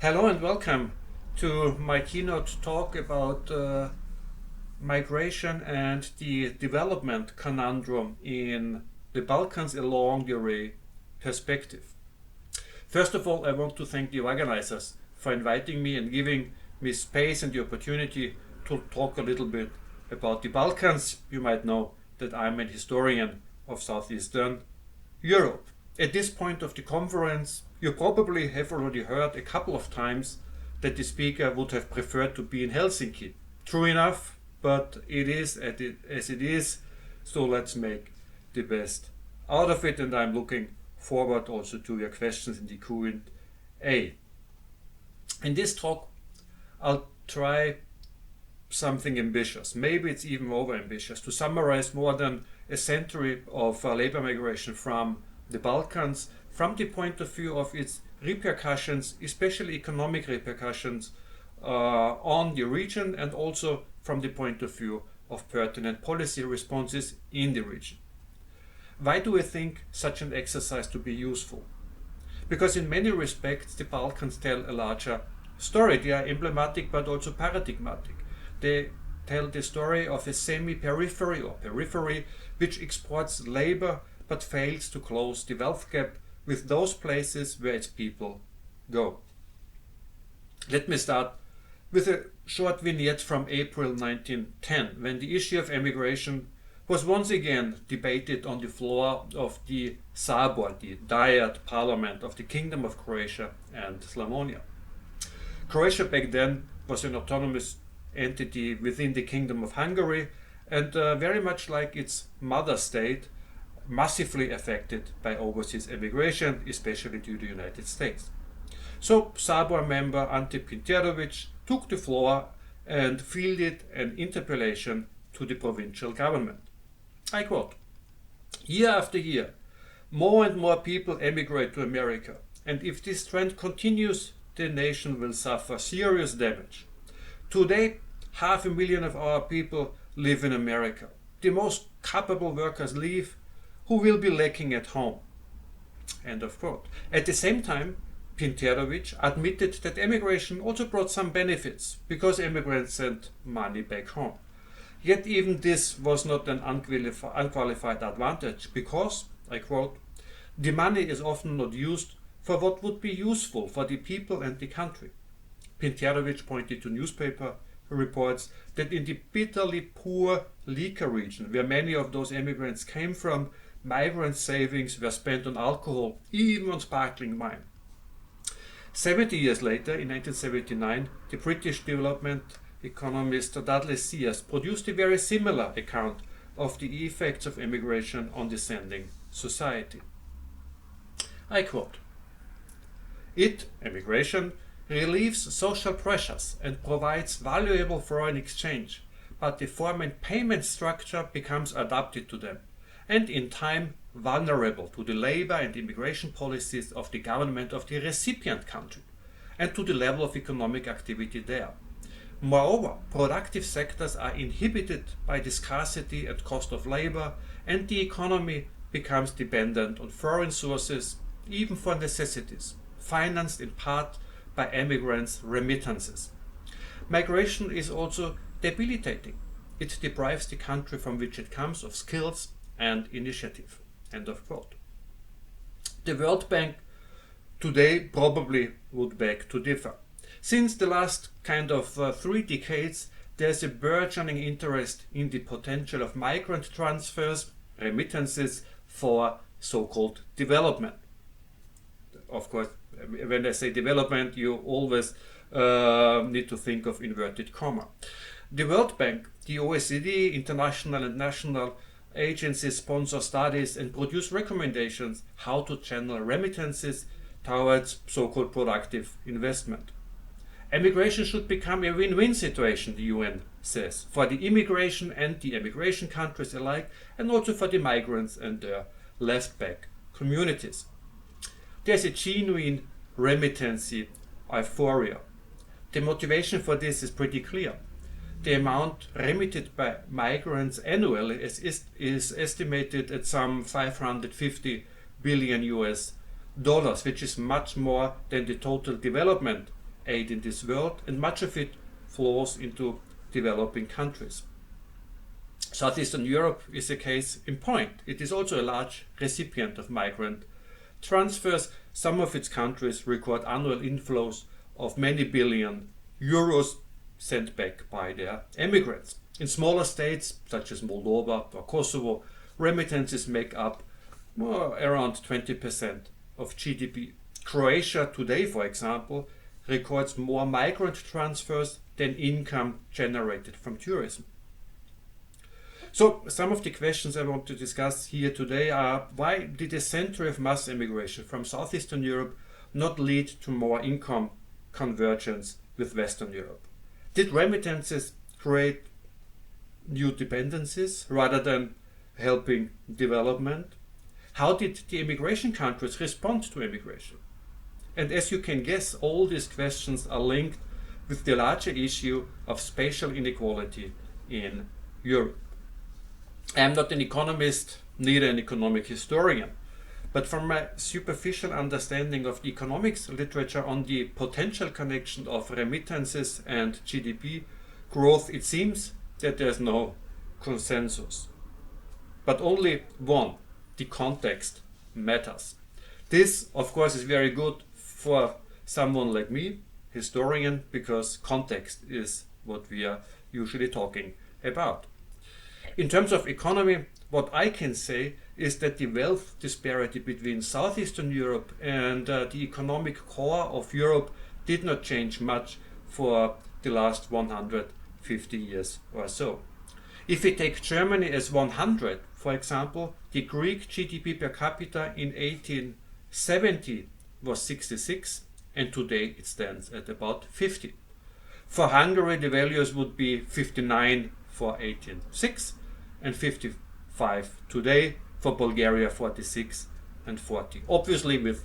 Hello and welcome to my keynote talk about migration and the development conundrum in the Balkans a Longue-durée perspective. First of all, I want to thank the organizers for inviting me and giving me space and the opportunity to talk a little bit about the Balkans. You might know that I'm a historian of Southeastern Europe. At this point of the conference, you probably have already heard a couple of times that the speaker would have preferred to be in Helsinki. True enough, but it is as it is, so let's make the best out of it, and I'm looking forward also to your questions in the Q&A. In this talk, I'll try something ambitious. Maybe it's even over ambitious, to summarize more than a century of labor migration from the Balkans from the point of view of its repercussions, especially economic repercussions on the region, and also from the point of view of pertinent policy responses in the region. Why do I think such an exercise to be useful? Because in many respects the Balkans tell a larger story. They are emblematic but also paradigmatic. They tell the story of a semi-periphery or periphery which exports labor but fails to close the wealth gap with those places where its people go. Let me start with a short vignette from April 1910, when the issue of emigration was once again debated on the floor of the Sabor, the Diet Parliament of the Kingdom of Croatia and Slavonia. Croatia back then was an autonomous entity within the Kingdom of Hungary, and very much like its mother state, massively affected by overseas emigration, especially to the United States. So Sabor member Ante Pinterović took the floor and fielded an interpellation to the provincial government. I quote, "Year after year, more and more people emigrate to America, and if this trend continues, the nation will suffer serious damage. Today, 500,000 of our people live in America. The most capable workers leave, who will be lacking at home." End of quote. At the same time, Pinterović admitted that emigration also brought some benefits because immigrants sent money back home. Yet even this was not an unqualified advantage because, I quote, "the money is often not used for what would be useful for the people and the country." Pinterović pointed to newspaper reports that in the bitterly poor Lika region, where many of those immigrants came from, migrant savings were spent on alcohol, even on sparkling wine. 70 years later, in 1979, the British development economist Dudley Sears produced a very similar account of the effects of immigration on descending society. I quote, "Immigration, relieves social pressures and provides valuable foreign exchange, but the form and payment structure becomes adapted to them, and in time vulnerable to the labor and immigration policies of the government of the recipient country and to the level of economic activity there. Moreover, productive sectors are inhibited by the scarcity and cost of labor, and the economy becomes dependent on foreign sources, even for necessities, financed in part by emigrants' remittances. Migration is also debilitating. It deprives the country from which it comes of skills and initiative." End of quote. The World Bank today probably would beg to differ. Since the last 3 decades, there's a burgeoning interest in the potential of migrant transfers, remittances for so-called development. Of course, when I say development, you always need to think of inverted comma. The World Bank, the OECD, international and national agencies sponsor studies and produce recommendations how to channel remittances towards so-called productive investment. Emigration should become a win-win situation, the UN says, for the immigration and the emigration countries alike, and also for the migrants and their left-back communities. There's a genuine remittance euphoria. The motivation for this is pretty clear. The amount remitted by migrants annually is estimated at some 550 billion US dollars, which is much more than the total development aid in this world, and much of it flows into developing countries. Southeastern Europe is a case in point. It is also a large recipient of migrant transfers. Some of its countries record annual inflows of many billion euros sent back by their emigrants. In smaller states such as Moldova or Kosovo, remittances make up around 20% of GDP. Croatia today, for example, records more migrant transfers than income generated from tourism. So some of the questions I want to discuss here today are: why did a century of mass immigration from Southeastern Europe not lead to more income convergence with Western Europe? Did remittances create new dependencies rather than helping development? How did the immigration countries respond to immigration? And as you can guess, all these questions are linked with the larger issue of spatial inequality in Europe. I am not an economist, neither an economic historian, but from my superficial understanding of the economics literature on the potential connection of remittances and GDP growth, it seems that there's no consensus. But only one: the context matters. This, of course, is very good for someone like me, historian, because context is what we are usually talking about. In terms of economy, what I can say is that the wealth disparity between Southeastern Europe and the economic core of Europe did not change much for the last 150 years or so. If we take Germany as 100, for example, the Greek GDP per capita in 1870 was 66, and today it stands at about 50. For Hungary, the values would be 59 for 1806 and 55 today. For Bulgaria, 46 and 40. Obviously with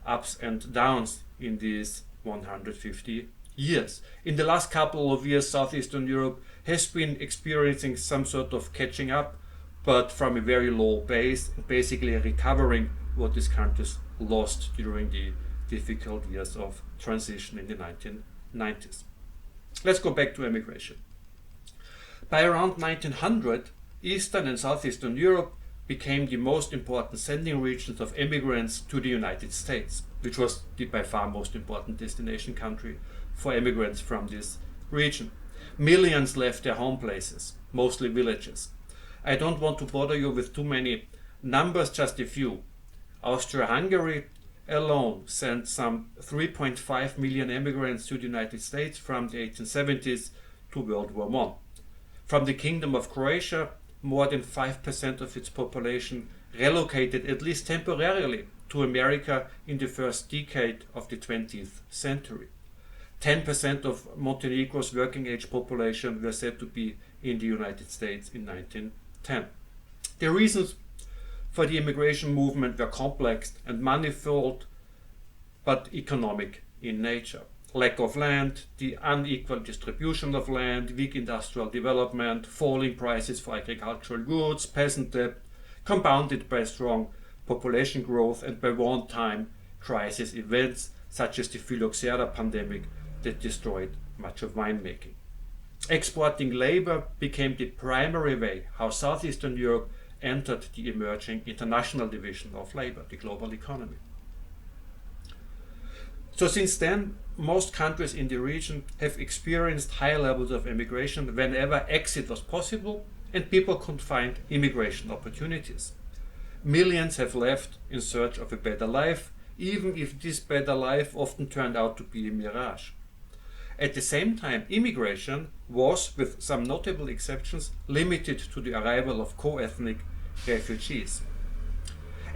ups and downs in these 150 years. In the last couple of years, Southeastern Europe has been experiencing some sort of catching up, but from a very low base, basically recovering what these countries lost during the difficult years of transition in the 1990s. Let's go back to immigration. By around 1900, Eastern and Southeastern Europe became the most important sending regions of immigrants to the United States, which was the by far most important destination country for immigrants from this region. Millions left their home places, mostly villages. I don't want to bother you with too many numbers, just a few. Austria-Hungary alone sent some 3.5 million immigrants to the United States from the 1870s to World War I. From the Kingdom of Croatia, more than 5% of its population relocated, at least temporarily, to America in the first decade of the 20th century. 10% of Montenegro's working age population were said to be in the United States in 1910. The reasons for the immigration movement were complex and manifold, but economic in nature. Lack of land, the unequal distribution of land, weak industrial development, falling prices for agricultural goods, peasant debt, compounded by strong population growth and by one-time crisis events such as the phylloxera pandemic that destroyed much of winemaking. Exporting labor became the primary way how Southeastern Europe entered the emerging international division of labor, the global economy. So since then, most countries in the region have experienced high levels of immigration whenever exit was possible and people could find immigration opportunities. Millions have left in search of a better life, even if this better life often turned out to be a mirage. At the same time, immigration was, with some notable exceptions, limited to the arrival of co-ethnic refugees.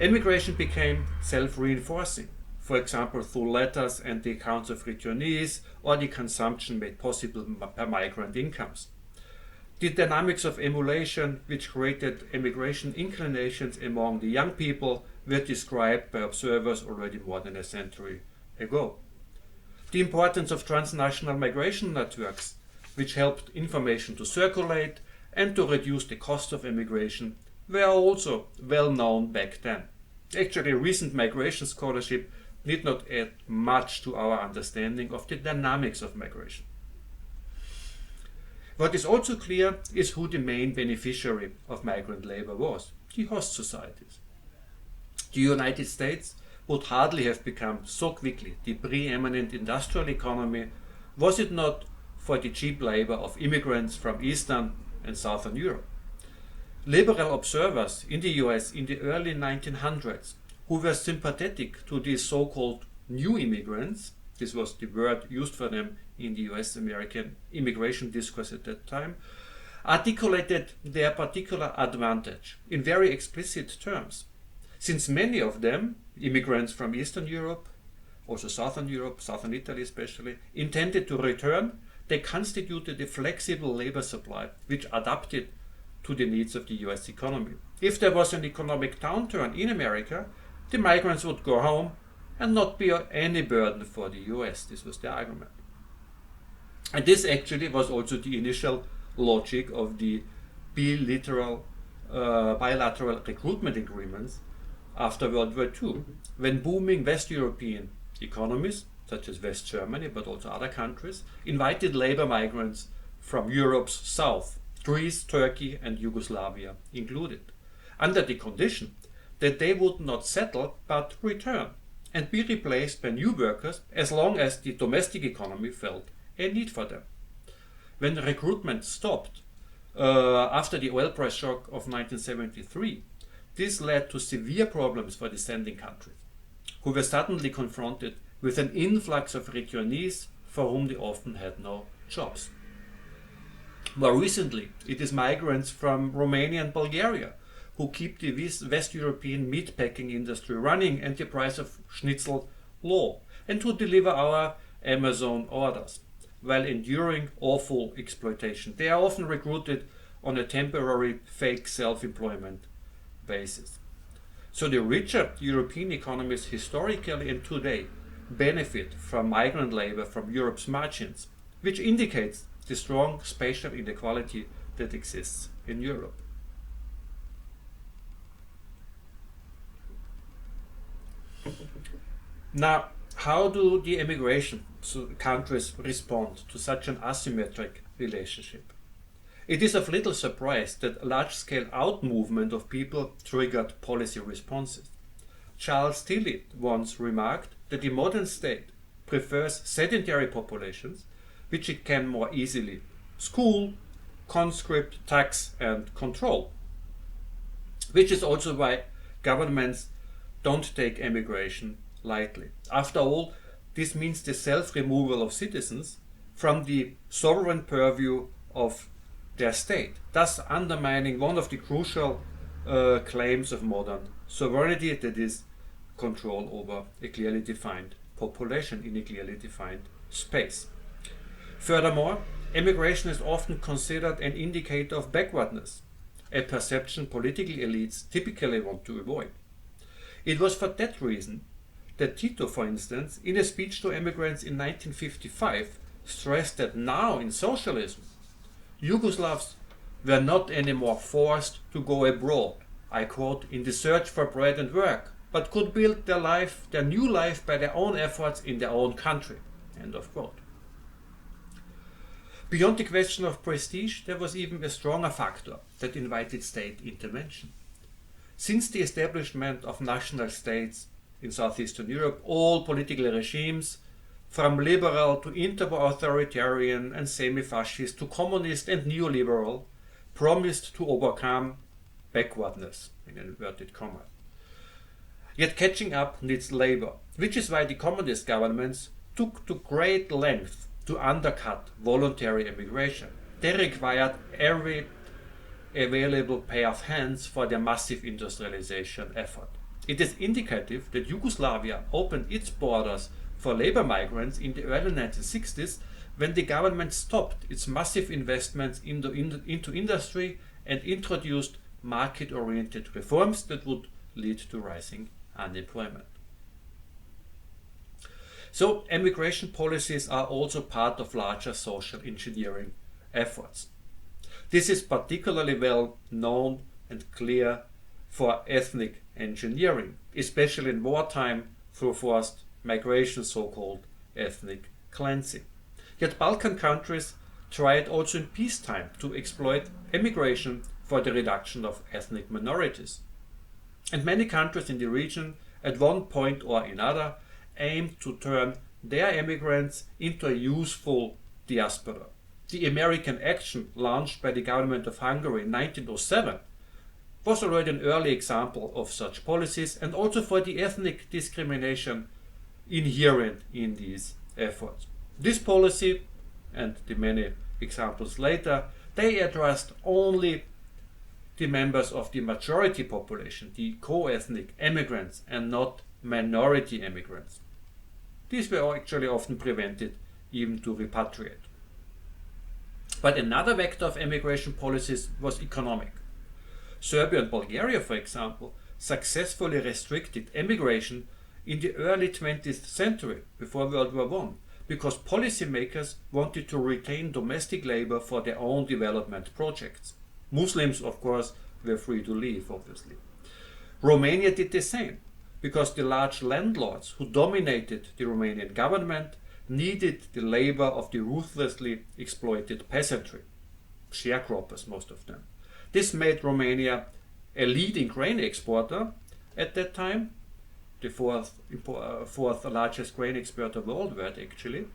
Immigration became self-reinforcing, for example through letters and the accounts of returnees or the consumption made possible by migrant incomes. The dynamics of emulation which created immigration inclinations among the young people were described by observers already more than a century ago. The importance of transnational migration networks, which helped information to circulate and to reduce the cost of immigration, were also well known back then. Actually, recent migration scholarship need not add much to our understanding of the dynamics of migration. What is also clear is who the main beneficiary of migrant labor was: the host societies. The United States would hardly have become so quickly the preeminent industrial economy was it not for the cheap labor of immigrants from Eastern and Southern Europe. Liberal observers in the US in the early 1900s who were sympathetic to these so-called new immigrants, this was the word used for them in the US-American immigration discourse at that time, articulated their particular advantage in very explicit terms. Since many of them, immigrants from Eastern Europe, also Southern Europe, Southern Italy especially, intended to return, they constituted a flexible labor supply which adapted to the needs of the US economy. If there was an economic downturn in America, the migrants would go home and not be any burden for the US. This was the argument. And this actually was also the initial logic of the bilateral recruitment agreements after World War II, when booming West European economies, such as West Germany, but also other countries, invited labor migrants from Europe's south, Greece, Turkey, and Yugoslavia included, under the condition that they would not settle but return and be replaced by new workers as long as the domestic economy felt a need for them. When recruitment stopped after the oil price shock of 1973, this led to severe problems for the sending countries, who were suddenly confronted with an influx of returnees for whom they often had no jobs. More recently, it is migrants from Romania and Bulgaria who keep the West European meatpacking industry running and the price of schnitzel low, and who deliver our Amazon orders, while enduring awful exploitation. They are often recruited on a temporary fake self-employment basis. So the richer European economies historically and today benefit from migrant labor from Europe's margins, which indicates the strong spatial inequality that exists in Europe. Now, how do the emigration countries respond to such an asymmetric relationship? It is of little surprise that large-scale out-movement of people triggered policy responses. Charles Tilly once remarked that the modern state prefers sedentary populations, which it can more easily school, conscript, tax, and control. Which is also why governments don't take emigration lightly. After all, this means the self-removal of citizens from the sovereign purview of their state, thus undermining one of the crucial claims of modern sovereignty, that is control over a clearly defined population in a clearly defined space. Furthermore, emigration is often considered an indicator of backwardness, a perception political elites typically want to avoid. It was for that reason that Tito, for instance, in a speech to immigrants in 1955, stressed that now in socialism, Yugoslavs were not anymore forced to go abroad, I quote, in the search for bread and work, but could build their new life by their own efforts in their own country, end of quote. Beyond the question of prestige, there was even a stronger factor that invited state intervention. Since the establishment of national states in Southeastern Europe, all political regimes, from liberal to inter-authoritarian and semi-fascist to communist and neoliberal, promised to overcome backwardness, in inverted commas. Yet catching up needs labor, which is why the communist governments took to great length to undercut voluntary immigration. They required every available pair of hands for their massive industrialization effort. It is indicative that Yugoslavia opened its borders for labor migrants in the early 1960s, when the government stopped its massive investments into industry and introduced market-oriented reforms that would lead to rising unemployment. So immigration policies are also part of larger social engineering efforts. This is particularly well known and clear for ethnic engineering, especially in wartime through forced migration, so-called ethnic cleansing. Yet Balkan countries tried also in peacetime to exploit emigration for the reduction of ethnic minorities. And many countries in the region, at one point or another, aimed to turn their immigrants into a useful diaspora. The American action launched by the government of Hungary in 1907 was already an early example of such policies, and also for the ethnic discrimination inherent in these efforts. This policy, and the many examples later, they addressed only the members of the majority population, the co-ethnic immigrants, and not minority immigrants. These were actually often prevented even to repatriate. But another vector of immigration policies was economic. Serbia and Bulgaria, for example, successfully restricted immigration in the early 20th century, before World War I, because policymakers wanted to retain domestic labor for their own development projects. Muslims, of course, were free to leave, obviously. Romania did the same, because the large landlords who dominated the Romanian government needed the labor of the ruthlessly exploited peasantry, sharecroppers, most of them. This made Romania a leading grain exporter at that time, the fourth largest grain exporter worldwide actually,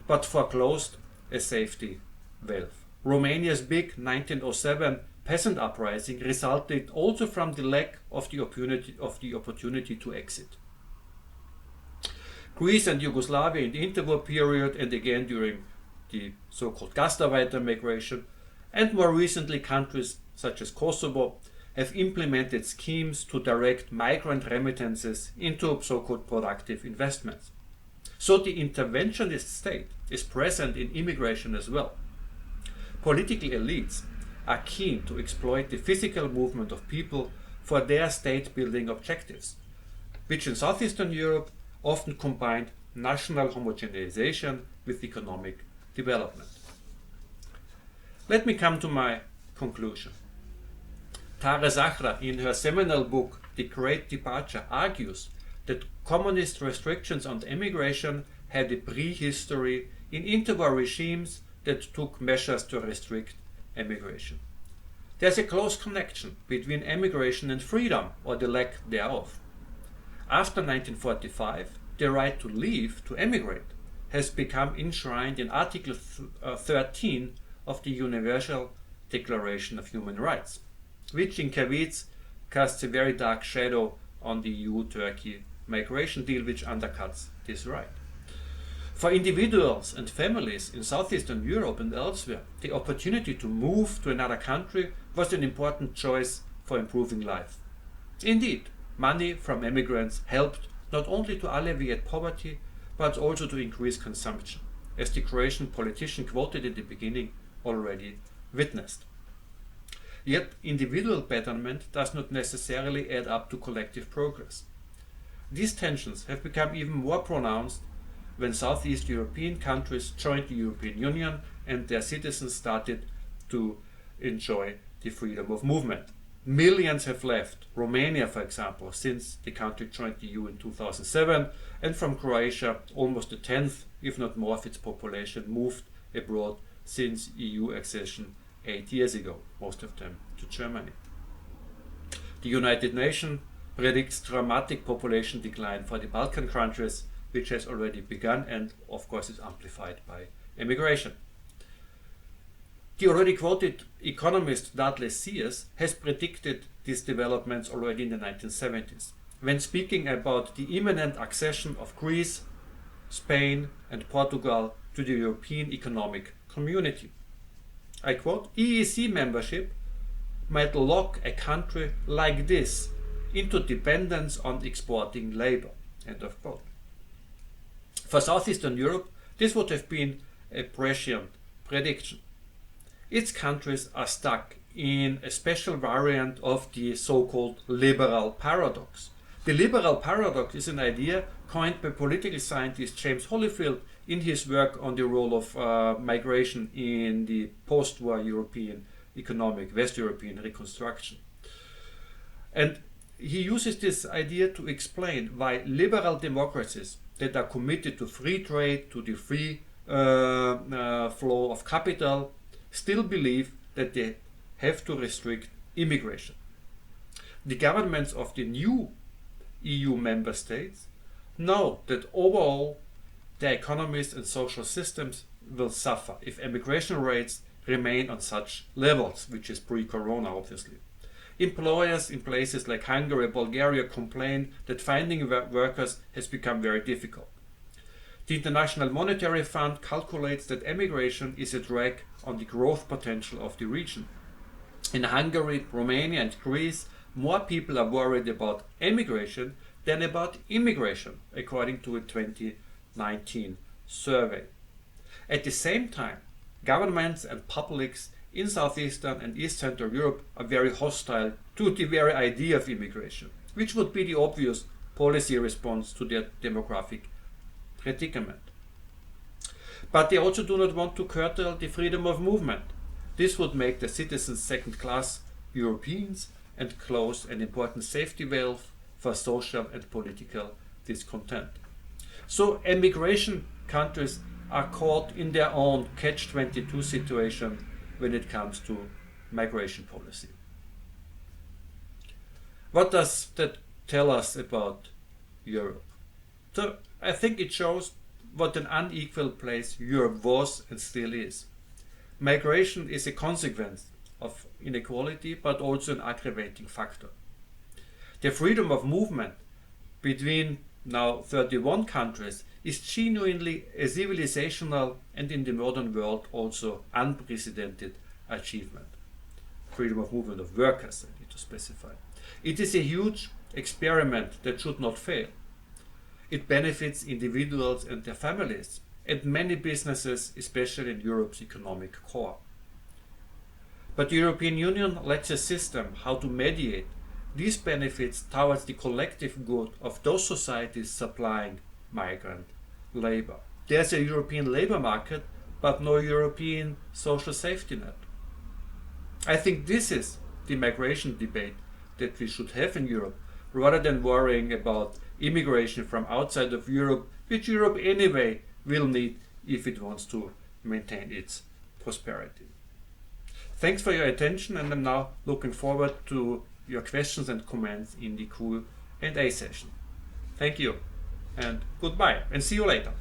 but foreclosed a safety valve. Romania's big 1907 peasant uprising resulted also from the lack of the opportunity to exit. Greece and Yugoslavia in the interwar period, and again during the so-called Gastarbeiter migration, and more recently countries such as Kosovo, have implemented schemes to direct migrant remittances into so-called productive investments. So the interventionist state is present in immigration as well. Political elites are keen to exploit the physical movement of people for their state-building objectives, which in Southeastern Europe often combined national homogenization with economic development. Let me come to my conclusion. Tara Zahra, in her seminal book The Great Departure, argues that communist restrictions on immigration had a prehistory in interwar regimes that took measures to restrict immigration. There's a close connection between immigration and freedom, or the lack thereof. After 1945, the right to leave, to emigrate, has become enshrined in Article 13 of the Universal Declaration of Human Rights, which in Kavitz casts a very dark shadow on the EU-Turkey migration deal, which undercuts this right. For individuals and families in Southeastern Europe and elsewhere, the opportunity to move to another country was an important choice for improving life. Indeed, money from immigrants helped not only to alleviate poverty, but also to increase consumption, as the Croatian politician quoted at the beginning already witnessed. Yet individual betterment does not necessarily add up to collective progress. These tensions have become even more pronounced when Southeast European countries joined the European Union and their citizens started to enjoy the freedom of movement. Millions have left Romania, for example, since the country joined the EU in 2007, and from Croatia, almost a tenth, if not more, of its population moved abroad since EU accession 8 years ago, most of them to Germany. The United Nations predicts dramatic population decline for the Balkan countries, which has already begun and of course is amplified by immigration. The already quoted economist Dudley Sears has predicted these developments already in the 1970s, when speaking about the imminent accession of Greece, Spain and Portugal to the European Economic Community. I quote, "EEC membership might lock a country like this into dependence on exporting labor." End of quote. For Southeastern Europe, this would have been a prescient prediction. Its countries are stuck in a special variant of the so-called liberal paradox. The liberal paradox is an idea coined by political scientist James Holyfield in his work on the role of migration in the post-war European economic, West European reconstruction. And he uses this idea to explain why liberal democracies that are committed to free trade, to the free flow of capital, still believe that they have to restrict immigration. The governments of the new EU member states know that overall their economies and social systems will suffer if immigration rates remain on such levels, which is pre-corona obviously. Employers in places like Hungary or Bulgaria complain that finding workers has become very difficult. The International Monetary Fund calculates that emigration is a drag on the growth potential of the region. In Hungary, Romania and Greece, more people are worried about emigration than about immigration, according to a 2019 survey. At the same time, governments and publics in Southeastern and East Central Europe are very hostile to the very idea of immigration, which would be the obvious policy response to their demographic predicament. But they also do not want to curtail the freedom of movement. This would make the citizens second-class Europeans and close an important safety valve for social and political discontent. So emigration countries are caught in their own catch-22 situation when it comes to migration policy. What does that tell us about Europe? So I think it shows what an unequal place Europe was and still is. Migration is a consequence of inequality, but also an aggravating factor. The freedom of movement between now 31 countries is genuinely a civilizational and in the modern world also unprecedented achievement. Freedom of movement of workers, I need to specify. It is a huge experiment that should not fail. It benefits individuals and their families and many businesses, especially in Europe's economic core. But the European Union lacks a system how to mediate these benefits towards the collective good of those societies supplying migrant labor. There's a European labor market, but no European social safety net. I think this is the migration debate that we should have in Europe, rather than worrying about immigration from outside of Europe, which Europe anyway will need if it wants to maintain its prosperity. Thanks for your attention, and I'm now looking forward to your questions and comments in the Q&A session. Thank you, and goodbye, and see you later.